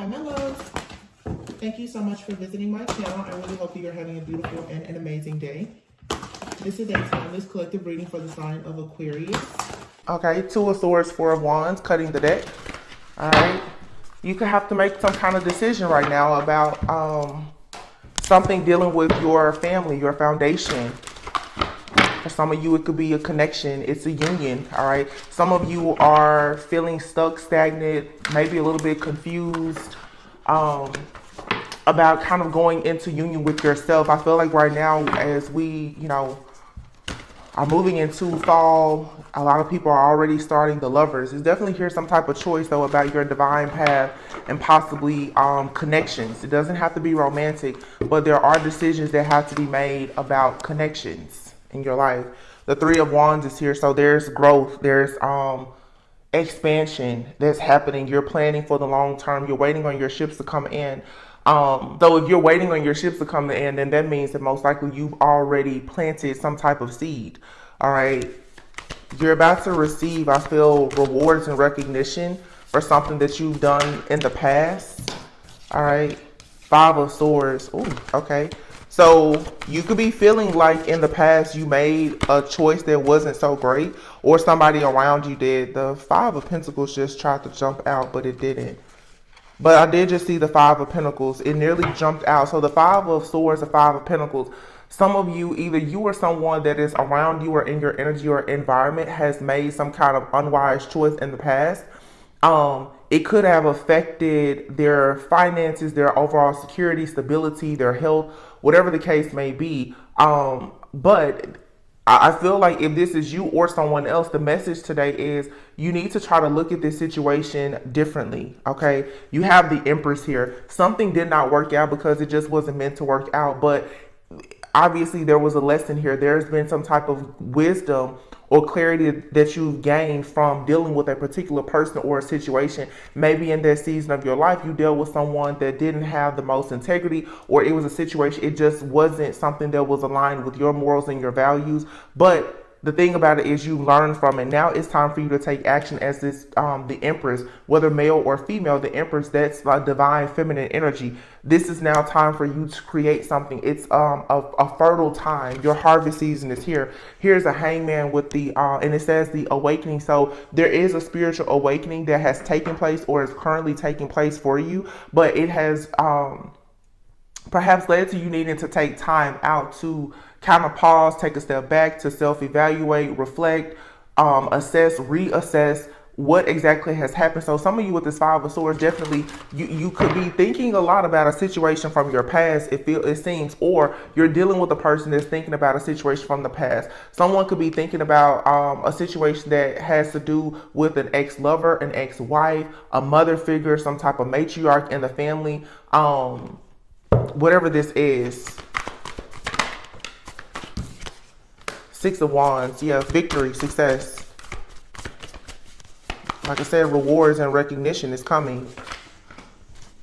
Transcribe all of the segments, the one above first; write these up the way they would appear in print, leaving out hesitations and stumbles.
my loves. Thank you so much for visiting my channel. I really hope that you're having a beautiful and an amazing day. This is a timeless collective reading for the sign of Aquarius. Okay, Two of Swords, Four of Wands, cutting the deck. All right. You could have to make some kind of decision right now about something dealing with your family, your foundation. For some of you, it could be a connection. It's a union, all right? Some of you are feeling stuck, stagnant, maybe a little bit confused about kind of going into union with yourself. I feel like right now, as we, are moving into fall, a lot of people are already starting the lovers. There's definitely here some type of choice, though, about your divine path and possibly connections. It doesn't have to be romantic, but there are decisions that have to be made about connections in your life. The Three of Wands is here, so there's growth, there's expansion that's happening. You're planning for the long term. You're waiting on your ships to come in. Though if you're waiting on your ships to come in, then that means that most likely you've already planted some type of seed. All right. You're about to receive, I feel, rewards and recognition for something that you've done in the past. All right. Five of Swords. Ooh, okay. So you could be feeling like in the past you made a choice that wasn't so great, or somebody around you did. The Five of Pentacles just tried to jump out, but it didn't. But I did just see the Five of Pentacles. It nearly jumped out. So the Five of Swords, the Five of Pentacles. Some of you, either you or someone that is around you or in your energy or environment, has made some kind of unwise choice in the past. It could have affected their finances, their overall security, stability, their health, whatever the case may be. But I feel like if this is you or someone else, the message today is you need to try to look at this situation differently, okay? You have the Empress here. Something did not work out because it just wasn't meant to work out, but obviously there was a lesson here. There's been some type of wisdom or clarity that you've gained from dealing with a particular person or a situation. Maybe in that season of your life, you dealt with someone that didn't have the most integrity, or it was a situation, it just wasn't something that was aligned with your morals and your values. But the thing about it is you learn from it. Now it's time for you to take action as this, the Empress, whether male or female, the Empress, that's like divine feminine energy. This is now time for you to create something. It's a fertile time. Your harvest season is here. Here's a Hangman with the, and it says the awakening. So there is a spiritual awakening that has taken place or is currently taking place for you, but it has perhaps led to you needing to take time out to kind of pause, take a step back, to self-evaluate, reflect, assess, reassess what exactly has happened. So some of you with this Five of Swords, definitely you could be thinking a lot about a situation from your past, it seems, or you're dealing with a person that's thinking about a situation from the past. Someone could be thinking about a situation that has to do with an ex-lover, an ex-wife, a mother figure, some type of matriarch in the family, whatever this is. Six of Wands, yeah, victory, success. Like I said, rewards and recognition is coming.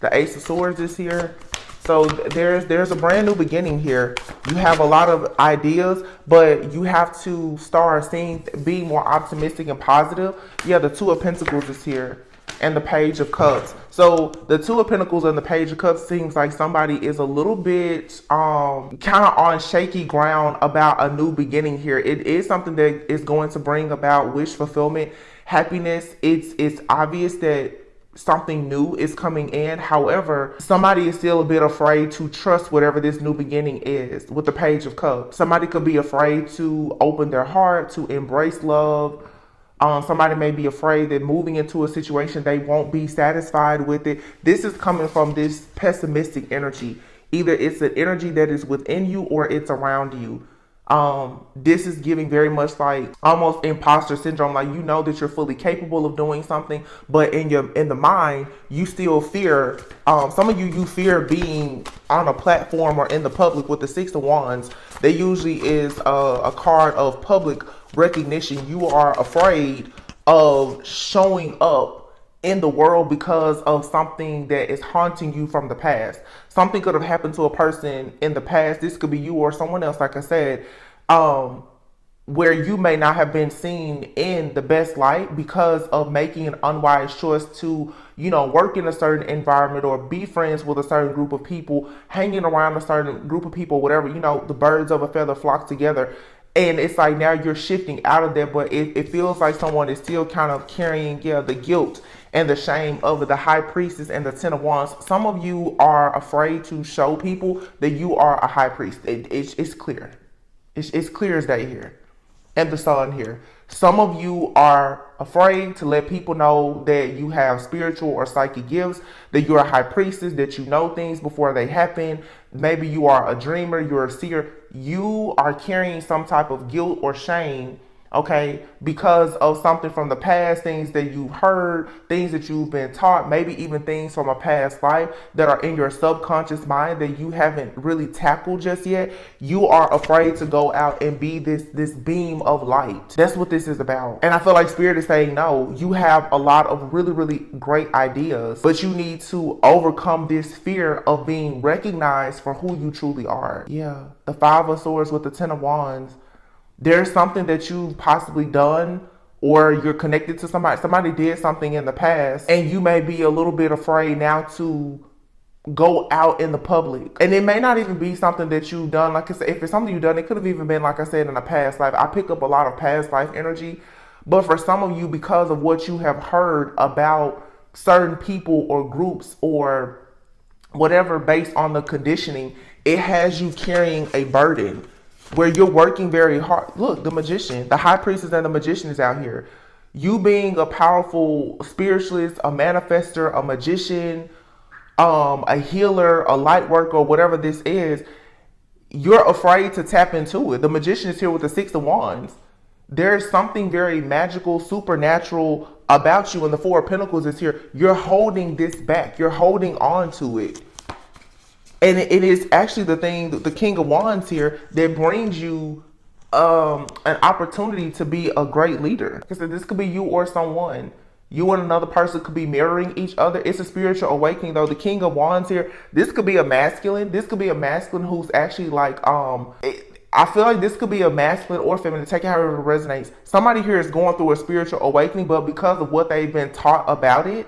The Ace of Swords is here. So there's a brand new beginning here. You have a lot of ideas, but you have to start being more optimistic and positive. Yeah, the Two of Pentacles is here. And the Page of Cups. So the Two of Pentacles and the Page of Cups seems like somebody is a little bit kind of on shaky ground about a new beginning here. It is something that is going to bring about wish fulfillment, happiness. It's obvious that something new is coming in. However, somebody is still a bit afraid to trust whatever this new beginning is with the Page of Cups. Somebody could be afraid to open their heart, to embrace love. Somebody may be afraid that moving into a situation, they won't be satisfied with it. This is coming from this pessimistic energy. Either it's an energy that is within you or it's around you. This is giving very much like almost imposter syndrome. Like, you know that you're fully capable of doing something, but in the mind, you still fear. Some of you fear being on a platform or in the public. With the Six of Wands, there usually is a card of public recognition. You are afraid of showing up in the world because of something that is haunting you from the past. Something could have happened to a person in the past. This could be you or someone else, like I said. where you may not have been seen in the best light because of making an unwise choice to, work in a certain environment or be friends with a certain group of people, hanging around a certain group of people, whatever, the birds of a feather flock together. And it's like now you're shifting out of there, but it feels like someone is still kind of carrying, the guilt and the shame of the high priestess and the 10 of wands. Some of you are afraid to show people that you are a high priest. It's clear. It's clear as day here. And the sun here. Some of you are afraid to let people know that you have spiritual or psychic gifts, that you're a high priestess, that you know things before they happen. Maybe you are a dreamer, you're a seer. You are carrying some type of guilt or shame, okay, because of something from the past, things that you've heard, things that you've been taught, maybe even things from a past life that are in your subconscious mind that you haven't really tackled just yet. You are afraid to go out and be this beam of light. That's what this is about. And I feel like Spirit is saying, no, you have a lot of really, really great ideas, but you need to overcome this fear of being recognized for who you truly are. Yeah, the 5 of Swords with the 10 of Wands. There's something that you've possibly done, or you're connected to somebody did something in the past, and you may be a little bit afraid now to go out in the public. And it may not even be something that you've done. Like I said, if it's something you've done, it could have even been, like I said, in a past life. I pick up a lot of past life energy, but for some of you, because of what you have heard about certain people or groups or whatever based on the conditioning, it has you carrying a burden where you're working very hard. Look, the magician, the high priestess and the magician is out here. You being a powerful spiritualist, a manifester, a magician, a healer, a light worker, whatever this is, you're afraid to tap into it. The magician is here with the 6 of Wands. There's something very magical, supernatural about you, and the 4 of Pentacles is here. You're holding this back. You're holding on to it. And it is actually the thing, the King of Wands here, that brings you an opportunity to be a great leader. Because this could be you or someone. You and another person could be mirroring each other. It's a spiritual awakening, though. The King of Wands here, this could be a masculine. This could be a masculine who's actually like, I feel like this could be a masculine or feminine. Take it however it resonates. Somebody here is going through a spiritual awakening, but because of what they've been taught about it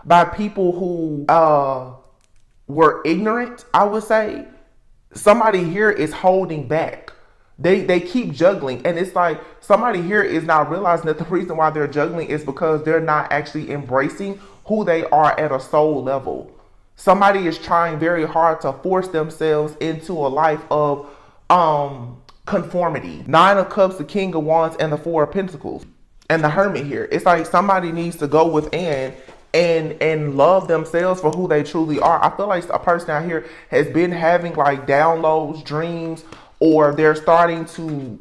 by people who were ignorant, I would say, somebody here is holding back. They keep juggling, and it's like somebody here is not realizing that the reason why they're juggling is because they're not actually embracing who they are at a soul level. Somebody is trying very hard to force themselves into a life of conformity. 9 of Cups, the King of Wands, and the 4 of Pentacles, and the Hermit here. It's like somebody needs to go within and love themselves for who they truly are. I feel like a person out here has been having like downloads, dreams, or they're starting to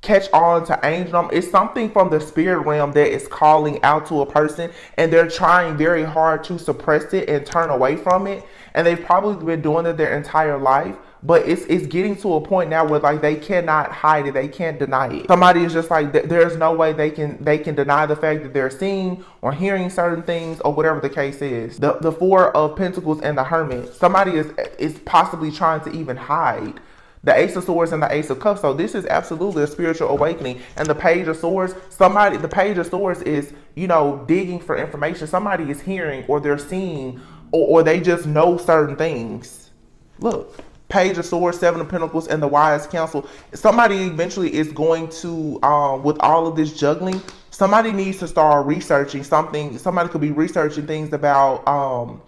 catch on to angel. It's something from the spirit realm that is calling out to a person, and they're trying very hard to suppress it and turn away from it. And they've probably been doing it their entire life, but it's getting to a point now where like they cannot hide it, they can't deny it. Somebody is just like, there's no way they can deny the fact that they're seeing or hearing certain things or whatever the case is. The 4 of Pentacles and the Hermit, somebody is possibly trying to even hide. The Ace of Swords and the Ace of Cups. So this is absolutely a spiritual awakening. And the Page of Swords, the Page of Swords is, digging for information. Somebody is hearing, or they're seeing, or they just know certain things. Look, Page of Swords, 7 of Pentacles, and the Wise Counsel. Somebody eventually is going to, with all of this juggling, somebody needs to start researching something. Somebody could be researching things about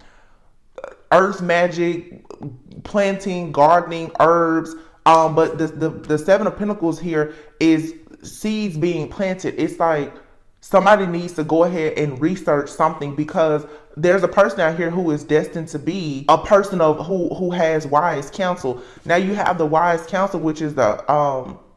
earth magic, planting, gardening, herbs. But the 7 of Pentacles here is seeds being planted. It's like somebody needs to go ahead and research something, because there's a person out here who is destined to be a person of who has wise counsel. Now you have the Wise Counsel, which is the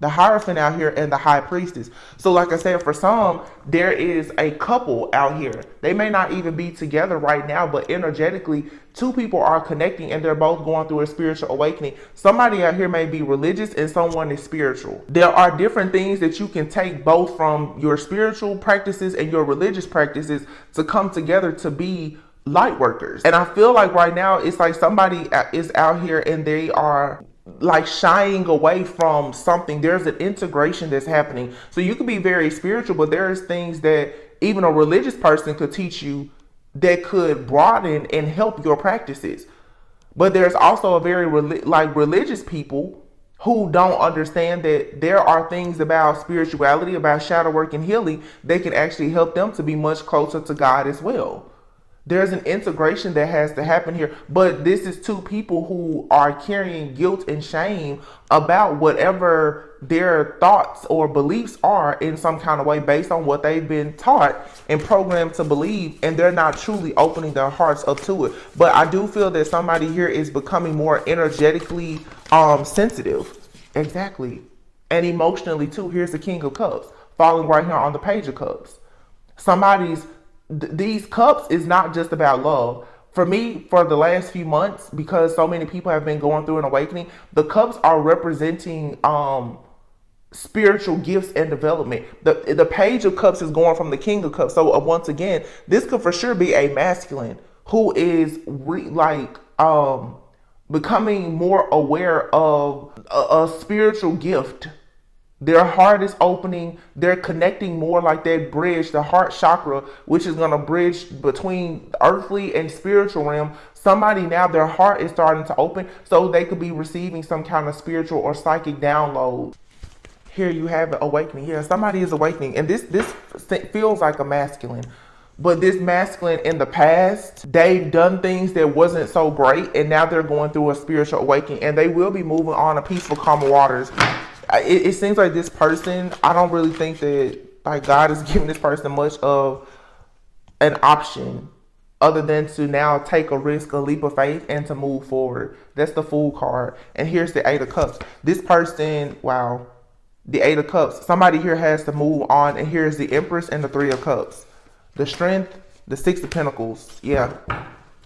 Hierophant out here, and the High Priestess. So like I said, for some, there is a couple out here. They may not even be together right now, but energetically, 2 people are connecting, and they're both going through a spiritual awakening. Somebody out here may be religious and someone is spiritual. There are different things that you can take both from your spiritual practices and your religious practices to come together to be light workers. And I feel like right now it's like somebody is out here and they are like shying away from something. There's an integration that's happening. So you could be very spiritual, but there's things that even a religious person could teach you that could broaden and help your practices. But there's also a very religious people who don't understand that there are things about spirituality, about shadow work and healing that can actually help them to be much closer to God as well. There's an integration that has to happen here. But this is two people who are carrying guilt and shame about whatever their thoughts or beliefs are in some kind of way based on what they've been taught and programmed to believe, and they're not truly opening their hearts up to it. But I do feel that somebody here is becoming more energetically sensitive. Exactly. And emotionally too. Here's the King of Cups falling right here on the Page of Cups. These cups is not just about love. For me, for the last few months, because so many people have been going through an awakening, the cups are representing spiritual gifts and development. The Page of Cups is going from the King of Cups. So once again, this could for sure be a masculine who is becoming more aware of a spiritual gift. Their heart is opening. They're connecting more, like that bridge, the heart chakra, which is going to bridge between earthly and spiritual realm. Somebody now, their heart is starting to open so they could be receiving some kind of spiritual or psychic download. Here you have it, awakening. Yeah, somebody is awakening. And this feels like a masculine. But this masculine in the past, they've done things that wasn't so great. And now they're going through a spiritual awakening. And they will be moving on to peaceful, calmer waters. It seems like this person, I don't really think that like God is giving this person much of an option other than to now take a risk, a leap of faith, and to move forward. That's the Fool card. And here's the Eight of Cups. This person, wow, the Eight of Cups. Somebody here has to move on. And here's the Empress and the Three of Cups. The Strength, the Six of Pentacles. Yeah.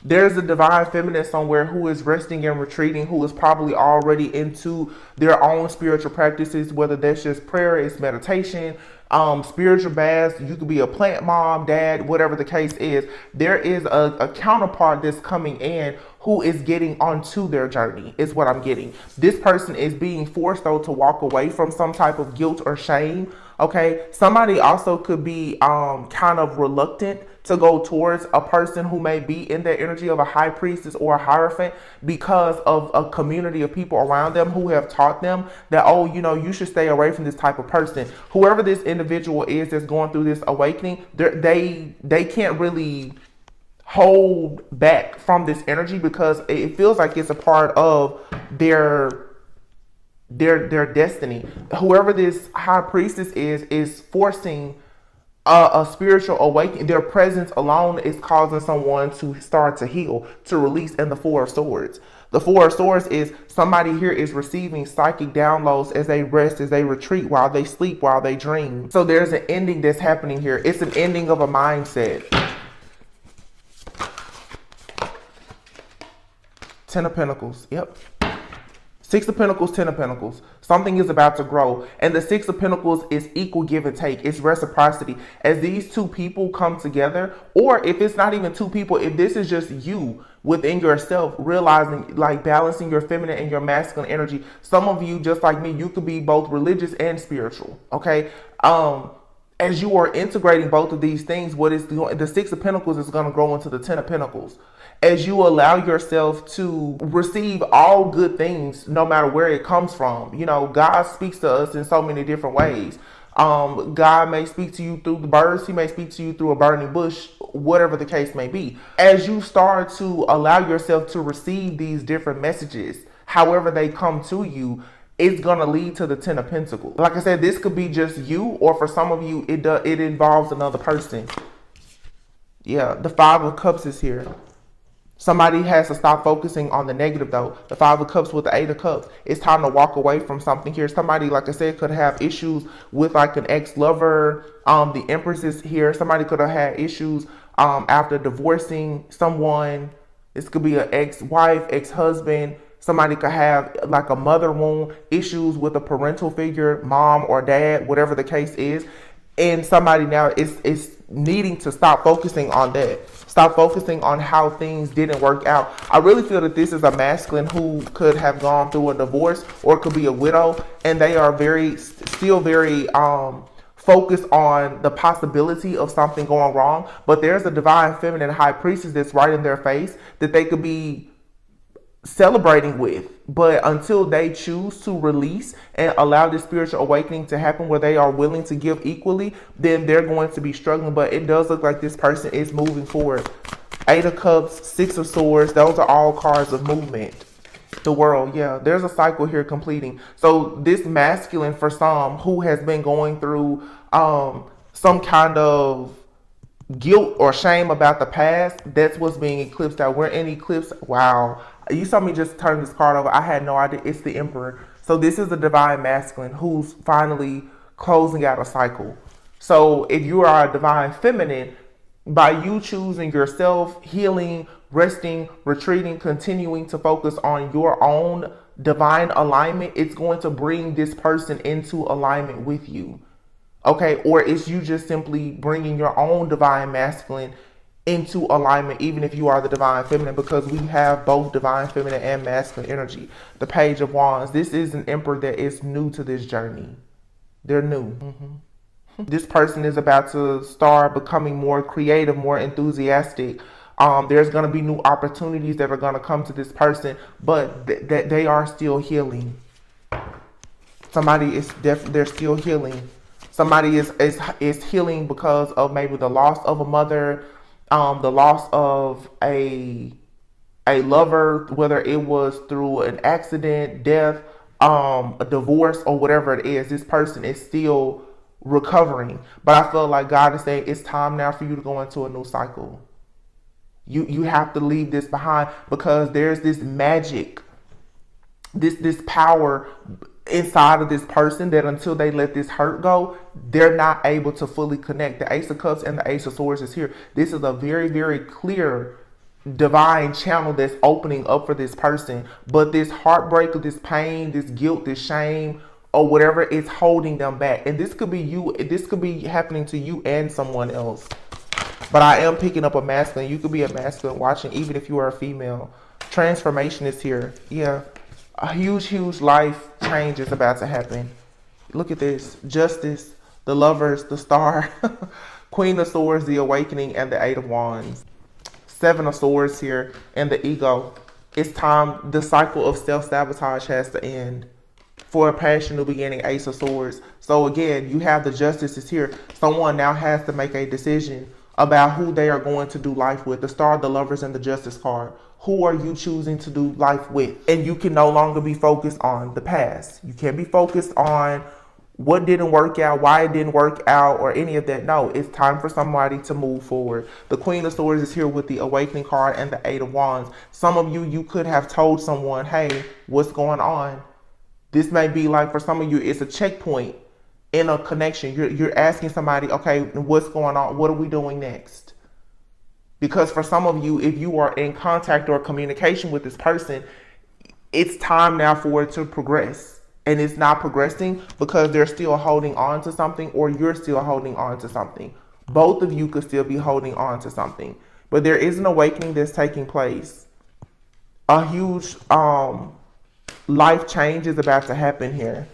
There's a divine feminine somewhere who is resting and retreating, who is probably already into their own spiritual practices, whether that's just prayer, it's meditation, spiritual baths. You could be a plant mom, dad, whatever the case is. There is a counterpart that's coming in who is getting onto their journey, is what I'm getting. This person is being forced, though, to walk away from some type of guilt or shame. Okay, somebody also could be kind of reluctant to go towards a person who may be in the energy of a high priestess or a hierophant because of a community of people around them who have taught them that, oh, you know, you should stay away from this type of person. Whoever this individual is that's going through this awakening, they can't really hold back from this energy because it feels like it's a part of their destiny. Whoever this high priestess is forcing a spiritual awakening. Their presence alone is causing someone to start to heal, to release. And the Four of Swords. The Four of Swords is somebody here is receiving psychic downloads as they rest, as they retreat, while they sleep, while they dream. So there's an ending that's happening here. It's an ending of a mindset. Ten of Pentacles. Yep. Six of Pentacles, Ten of Pentacles. Something is about to grow. And the Six of Pentacles is equal give and take. It's reciprocity. As these two people come together, or if it's not even two people, if this is just you within yourself, realizing, like balancing your feminine and your masculine energy. Some of you, just like me, you could be both religious and spiritual. Okay. As you are integrating both of these things, what is the Six of Pentacles is going to grow into the Ten of Pentacles. As you allow yourself to receive all good things, no matter where it comes from. You know, God speaks to us in so many different ways. God may speak to you through the birds. He may speak to you through a burning bush, whatever the case may be. As you start to allow yourself to receive these different messages, however they come to you, it's going to lead to the Ten of Pentacles. Like I said, this could be just you, or for some of you, it involves another person. Yeah, the Five of Cups is here. Somebody has to stop focusing on the negative, though. The Five of Cups with the Eight of Cups. It's time to walk away from something here. Somebody, like I said, could have issues with like an ex-lover. The Empress is here. Somebody could have had issues after divorcing someone. This could be an ex-wife, ex-husband. Somebody could have like a mother wound, issues with a parental figure, mom or dad, whatever the case is. And somebody now is needing to stop focusing on that. Stop focusing on how things didn't work out. I really feel that this is a masculine who could have gone through a divorce or could be a widow, and they are still very focused on the possibility of something going wrong. But there's a divine feminine high priestess that's right in their face that they could be celebrating with, but until they choose to release and allow this spiritual awakening to happen where they are willing to give equally, then they're going to be struggling. But it does look like this person is moving forward. 8 of Cups, 6 of Swords, those are all cards of movement. The World, yeah, there's a cycle here completing. So this masculine, for some who has been going through some kind of guilt or shame about the past, that's what's being eclipsed out. We're in eclipse. Wow. You saw me just turn this card over. I had no idea. It's the Emperor. So this is the divine masculine who's finally closing out a cycle. So if you are a divine feminine, by you choosing yourself, healing, resting, retreating, continuing to focus on your own divine alignment, it's going to bring this person into alignment with you. Okay, or it's you just simply bringing your own divine masculine into alignment, even if you are the divine feminine, because we have both divine feminine and masculine energy. The Page of Wands. This is an Emperor that is new to this journey. They're new. This person is about to start becoming more creative, more enthusiastic. There's going to be new opportunities that are going to come to this person, but that they are still healing. Somebody is they're still healing. Somebody is healing because of maybe the loss of a mother, the loss of a lover, whether it was through an accident, death, a divorce, or whatever it is. This person is still recovering, but I feel like God is saying it's time now for you to go into a new cycle. You have to leave this behind, because there's this magic, this power inside of this person that until they let this hurt go, they're not able to fully connect. The Ace of Cups and the Ace of Swords is here. This is a very, very clear divine channel that's opening up for this person. But this heartbreak, this pain, this guilt, this shame, or whatever is holding them back. And this could be you. This could be happening to you and someone else. But I am picking up a masculine. You could be a masculine watching, even if you are a female. Transformation is here. Yeah. A huge, huge life change is about to happen. Look at this. Justice, the Lovers, the Star, Queen of Swords, the Awakening, and the 8 of Wands. 7 of Swords here, and the Ego. It's time. The cycle of self-sabotage has to end. For a passionate beginning, Ace of Swords. So again, you have the Justice is here. Someone now has to make a decision about who they are going to do life with. The Star, the Lovers, and the Justice card. Who are you choosing to do life with? And you can no longer be focused on the past. You can't be focused on what didn't work out, why it didn't work out, or any of that. No, it's time for somebody to move forward. The Queen of Swords is here with the Awakening card and the 8 of Wands. Some of you could have told someone, hey, what's going on? This may be like, for some of you, it's a checkpoint in a connection. You're asking somebody, okay, what's going on? What are we doing next? Because for some of you, if you are in contact or communication with this person, it's time now for it to progress. And it's not progressing because they're still holding on to something, or you're still holding on to something. Both of you could still be holding on to something. But there is an awakening that's taking place. A huge life change is about to happen here.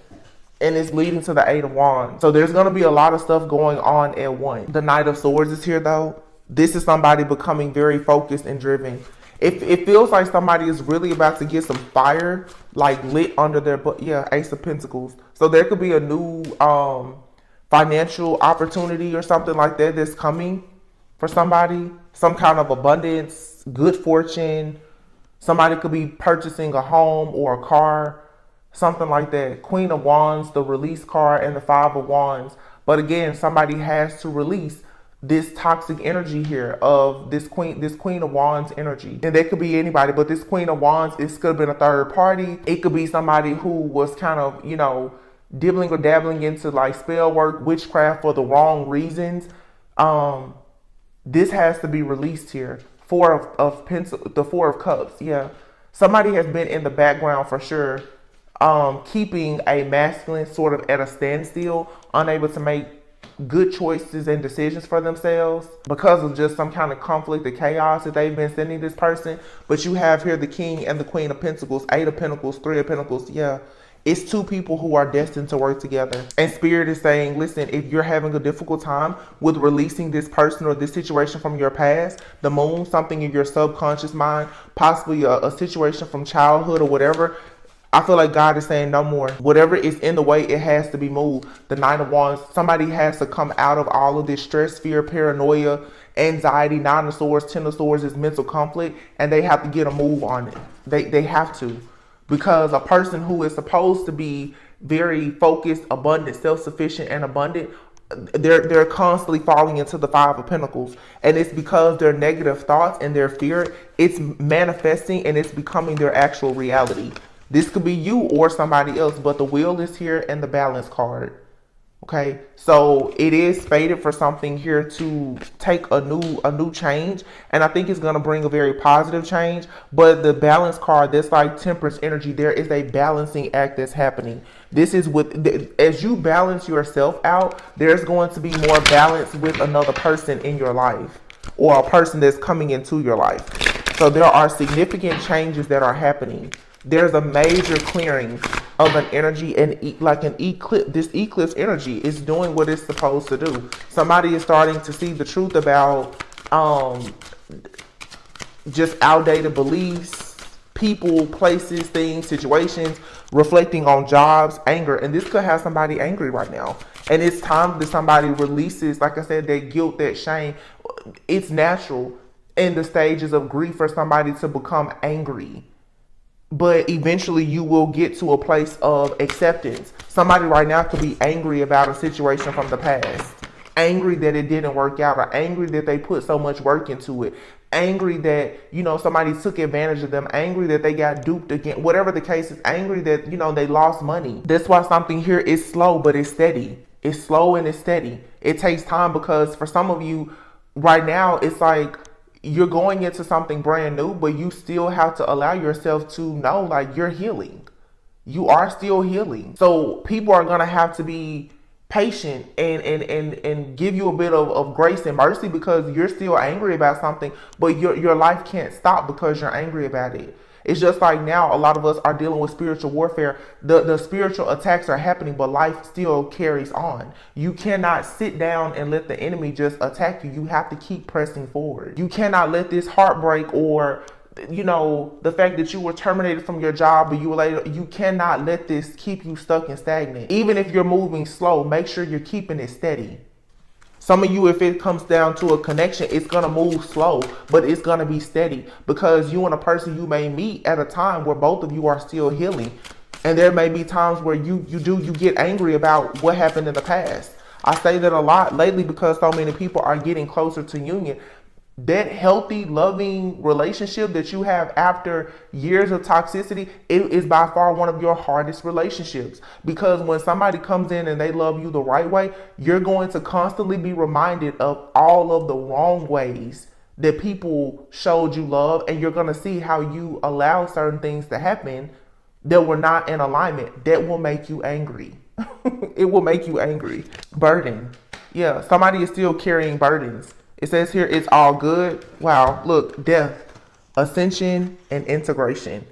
And it's leading to the 8 of Wands. So there's going to be a lot of stuff going on at once. The Knight of Swords is here though. This is somebody becoming very focused and driven. It feels like somebody is really about to get some fire, like lit under their butt. Yeah, Ace of Pentacles. So there could be a new financial opportunity or something like that that's coming for somebody. Some kind of abundance, good fortune. Somebody could be purchasing a home or a car, something like that. Queen of Wands, the Release card, and the 5 of Wands. But again, somebody has to release this toxic energy here of this Queen of Wands energy. And that could be anybody, but this Queen of Wands, it could have been a third party. It could be somebody who was kind of, dibbling or dabbling into like spell work, witchcraft for the wrong reasons. This has to be released here. The 4 of Cups. Yeah. Somebody has been in the background for sure, keeping a masculine sort of at a standstill, unable to make good choices and decisions for themselves because of just some kind of conflict or chaos that they've been sending this person. But you have here the King and the Queen of Pentacles, Eight of Pentacles, Three of Pentacles. Yeah. It's two people who are destined to work together. And Spirit is saying, listen, if you're having a difficult time with releasing this person or this situation from your past, the moon, something in your subconscious mind, possibly a situation from childhood or whatever, I feel like God is saying no more. Whatever is in the way, it has to be moved. The Nine of Wands, somebody has to come out of all of this stress, fear, paranoia, anxiety. Nine of Swords, Ten of Swords is mental conflict, and they have to get a move on it. They have to. Because a person who is supposed to be very focused, abundant, self-sufficient, and abundant, they're constantly falling into the Five of Pentacles. And it's because their negative thoughts and their fear, it's manifesting and it's becoming their actual reality. This could be you or somebody else, but the Wheel is here and the Balance card. Okay, so it is fated for something here to take a new change, and I think it's going to bring a very positive change. But the Balance card, that's like Temperance energy. There is a balancing act that's happening. This is as you balance yourself out, there's going to be more balance with another person in your life or a person that's coming into your life. So there are significant changes that are happening. There's a major clearing of an energy, and like an eclipse. This eclipse energy is doing what it's supposed to do. Somebody is starting to see the truth about just outdated beliefs, people, places, things, situations, reflecting on jobs, anger. And this could have somebody angry right now. And it's time that somebody releases, like I said, that guilt, that shame. It's natural in the stages of grief for somebody to become angry. But eventually you will get to a place of acceptance. Somebody right now could be angry about a situation from the past. Angry that it didn't work out, or angry that they put so much work into it. Angry that, somebody took advantage of them. Angry that they got duped again. Whatever the case is, angry that, they lost money. That's why something here is slow, but it's steady. It's slow and it's steady. It takes time because for some of you right now, it's like, you're going into something brand new, but you still have to allow yourself to know, like, you're healing. You are still healing. So people are going to have to be patient and give you a bit of grace and mercy because you're still angry about something, but your life can't stop because you're angry about it. It's just like now a lot of us are dealing with spiritual warfare. The spiritual attacks are happening, but life still carries on. You cannot sit down and let the enemy just attack you. You have to keep pressing forward. You cannot let this heartbreak or, the fact that you were terminated from your job, but you cannot let this keep you stuck and stagnant. Even if you're moving slow, make sure you're keeping it steady. Some of you, if it comes down to a connection, it's going to move slow, but it's going to be steady because you and a person you may meet at a time where both of you are still healing. And there may be times where you get angry about what happened in the past. I say that a lot lately because so many people are getting closer to union. That healthy, loving relationship that you have after years of toxicity, it is by far one of your hardest relationships. Because when somebody comes in and they love you the right way, you're going to constantly be reminded of all of the wrong ways that people showed you love. And you're going to see how you allow certain things to happen that were not in alignment. That will make you angry. It will make you angry. Burden. Yeah, somebody is still carrying burdens. It says here, it's all good. Wow, look, death, ascension, and integration.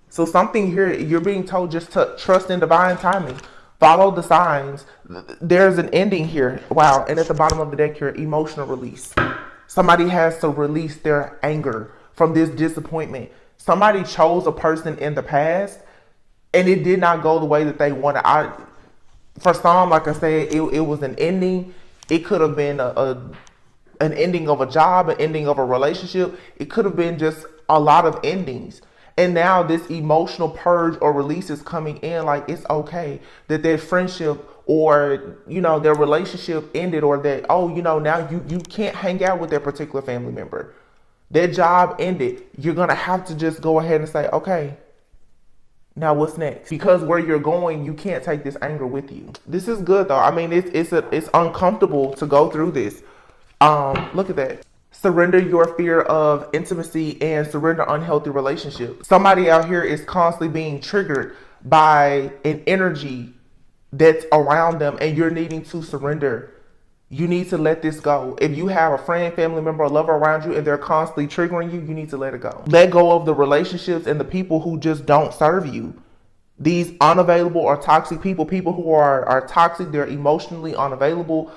So something here, you're being told just to trust in divine timing. Follow the signs. There's an ending here. Wow, and at the bottom of the deck here, emotional release. Somebody has to release their anger from this disappointment. Somebody chose a person in the past, and it did not go the way that they wanted. For some, like I said, it was an ending. It could have been an ending of a job, an ending of a relationship. It could have been just a lot of endings. And now this emotional purge or release is coming in. Like, it's okay that their friendship or, their relationship ended, or that, now you can't hang out with that particular family member. Their job ended. You're going to have to just go ahead and say, okay, now what's next? Because where you're going, you can't take this anger with you. This is good though. I mean, it's uncomfortable to go through this. Look at that. Surrender your fear of intimacy and surrender unhealthy relationships. Somebody out here is constantly being triggered by an energy that's around them, and you're needing to surrender You need to let this go. If you have a friend, family member, or lover around you and they're constantly triggering you, you need to let it go. Let go of the relationships and the people who just don't serve you. These unavailable or toxic people, people who are toxic, they're emotionally unavailable,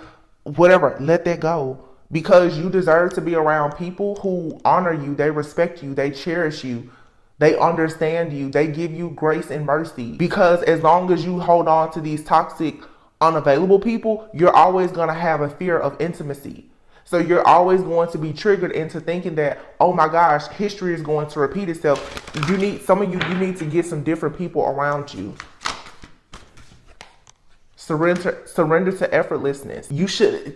whatever, let that go. Because you deserve to be around people who honor you, they respect you, they cherish you, they understand you, they give you grace and mercy. Because as long as you hold on to these toxic, unavailable people, you're always going to have a fear of intimacy. So you're always going to be triggered into thinking that, oh my gosh, history is going to repeat itself. Some of you need to get some different people around you. Surrender to effortlessness.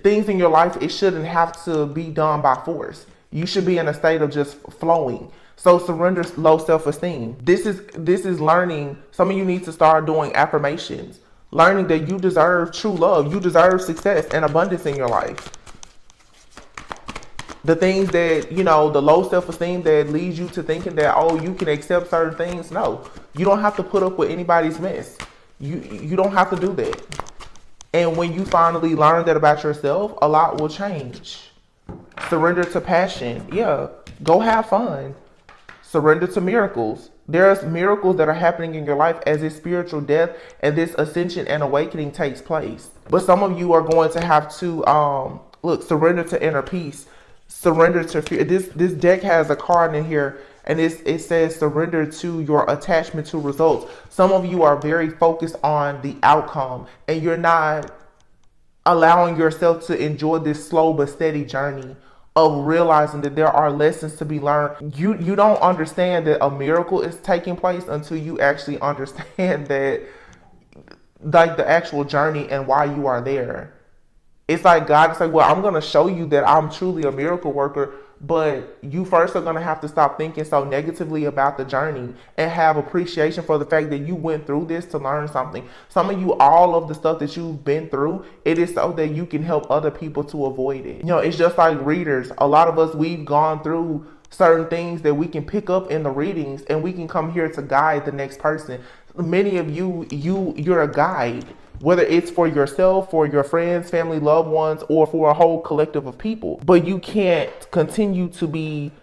Things in your life, it shouldn't have to be done by force. You should be in a state of just flowing. So surrender low self-esteem. This is learning. Some of you need to start doing affirmations. Learning that you deserve true love. You deserve success and abundance in your life. The things that, the low self-esteem that leads you to thinking that, oh, you can accept certain things. No, you don't have to put up with anybody's mess. You don't have to do that. And when you finally learn that about yourself, a lot will change. Surrender to passion. Yeah, go have fun. Surrender to miracles. There's miracles that are happening in your life as this spiritual death and this ascension and awakening takes place. But some of you are going to have to, surrender to inner peace. Surrender to fear. This deck has a card in here and it says surrender to your attachment to results. Some of you are very focused on the outcome and you're not allowing yourself to enjoy this slow but steady journey of realizing that there are lessons to be learned. You don't understand that a miracle is taking place until you actually understand that, like, the actual journey and why you are there. It's like God is like, well, I'm going to show you that I'm truly a miracle worker, but you first are going to have to stop thinking so negatively about the journey and have appreciation for the fact that you went through this to learn something. Some of you, all of the stuff that you've been through, it is so that you can help other people to avoid it. It's just like readers. A lot of us, we've gone through certain things that we can pick up in the readings and we can come here to guide the next person. Many of you're a guide. Whether it's for yourself, for your friends, family, loved ones, or for a whole collective of people. But you can't continue to be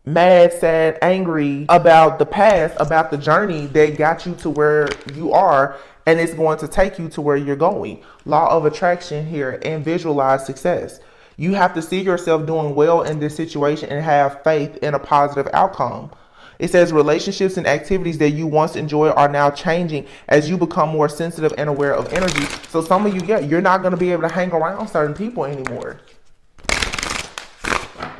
mad, sad, angry about the past, about the journey that got you to where you are, and it's going to take you to where you're going. Law of attraction here, and visualize success. You have to see yourself doing well in this situation and have faith in a positive outcome. It says relationships and activities that you once enjoyed are now changing as you become more sensitive and aware of energy. So some of you, you're not going to be able to hang around certain people anymore.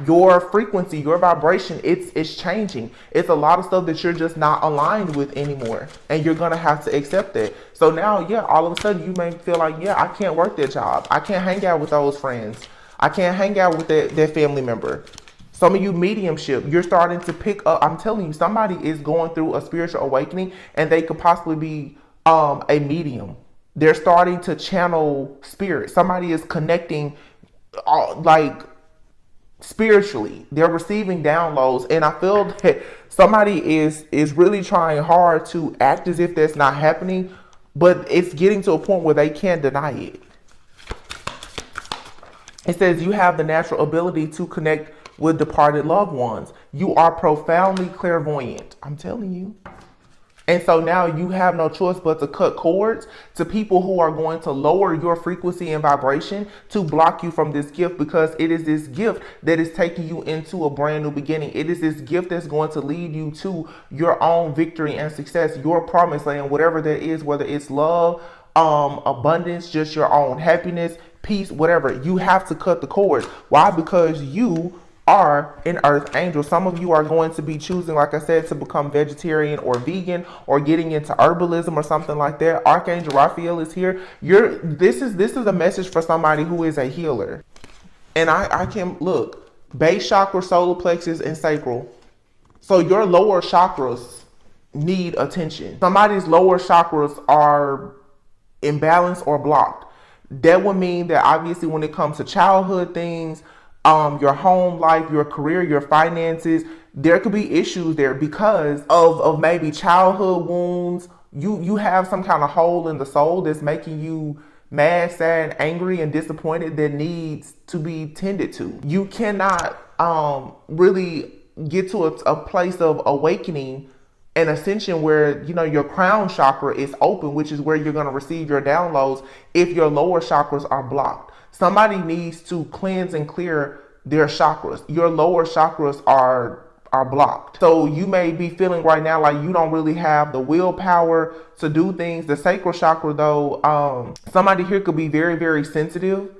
Your frequency, your vibration, it's changing. It's a lot of stuff that you're just not aligned with anymore. And you're going to have to accept that. So now, all of a sudden you may feel like, I can't work that job. I can't hang out with those friends. I can't hang out with that family member. Some of you, mediumship, you're starting to pick up. I'm telling you, somebody is going through a spiritual awakening and they could possibly be a medium. They're starting to channel spirit. Somebody is connecting spiritually. They're receiving downloads. And I feel that somebody is really trying hard to act as if that's not happening, but it's getting to a point where they can't deny it. It says you have the natural ability to connect with departed loved ones. You are profoundly clairvoyant. I'm telling you. And so now you have no choice but to cut cords to people who are going to lower your frequency and vibration to block you from this gift, because it is this gift that is taking you into a brand new beginning. It is this gift that's going to lead you to your own victory and success, your promised land, whatever that is, whether it's love, abundance, just your own happiness, peace, whatever. You have to cut the cords. Why? Because you are an earth angel. Some of you are going to be choosing, like I said, to become vegetarian or vegan or getting into herbalism or something like that. Archangel Raphael is here. This is a message for somebody who is a healer. And I can look, base chakra, solar plexus, and sacral. So your lower chakras need attention. Somebody's lower chakras are imbalanced or blocked. That would mean that obviously when it comes to childhood things, your home life, your career, your finances, there could be issues there because of maybe childhood wounds. You have some kind of hole in the soul that's making you mad, sad, angry, and disappointed that needs to be tended to. You cannot really get to a place of awakening and ascension where your crown chakra is open, which is where you're going to receive your downloads, if your lower chakras are blocked. Somebody needs to cleanse and clear their chakras. Your lower chakras are blocked. So you may be feeling right now like you don't really have the willpower to do things. The sacral chakra, though, somebody here could be very, very sensitive.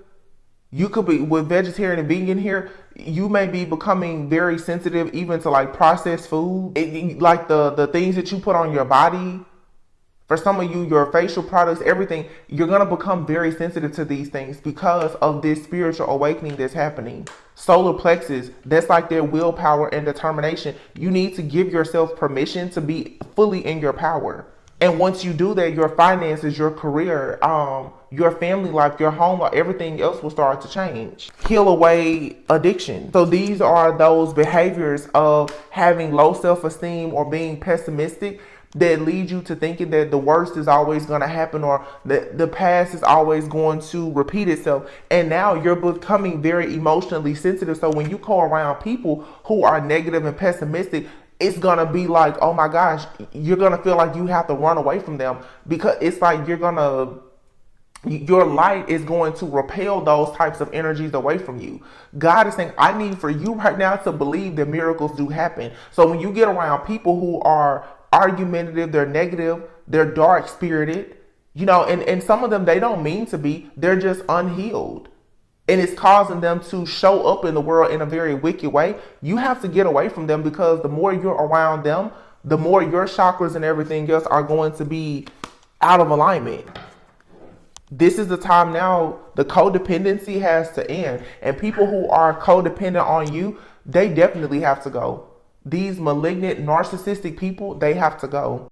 You could be, with vegetarian and vegan here, you may be becoming very sensitive even to like processed food, like the things that you put on your body. For some of you, your facial products, everything, you're going to become very sensitive to these things because of this spiritual awakening that's happening. Solar plexus, that's like their willpower and determination. You need to give yourself permission to be fully in your power. And once you do that, your finances, your career, your family life, your home life, everything else will start to change. Heal away addiction. So these are those behaviors of having low self-esteem or being pessimistic that lead you to thinking that the worst is always going to happen, or that the past is always going to repeat itself. And now you're becoming very emotionally sensitive. So when you go around people who are negative and pessimistic, it's going to be like, oh my gosh, you're going to feel like you have to run away from them, because it's like your light is going to repel those types of energies away from you. God is saying, I need for you right now to believe that miracles do happen. So when you get around people who are argumentative, they're negative, they're dark spirited, and some of them, they don't mean to be, they're just unhealed. And it's causing them to show up in the world in a very wicked way. You have to get away from them, because the more you're around them, the more your chakras and everything else are going to be out of alignment. This is the time now the codependency has to end. And people who are codependent on you, they definitely have to go. These malignant, narcissistic people, they have to go.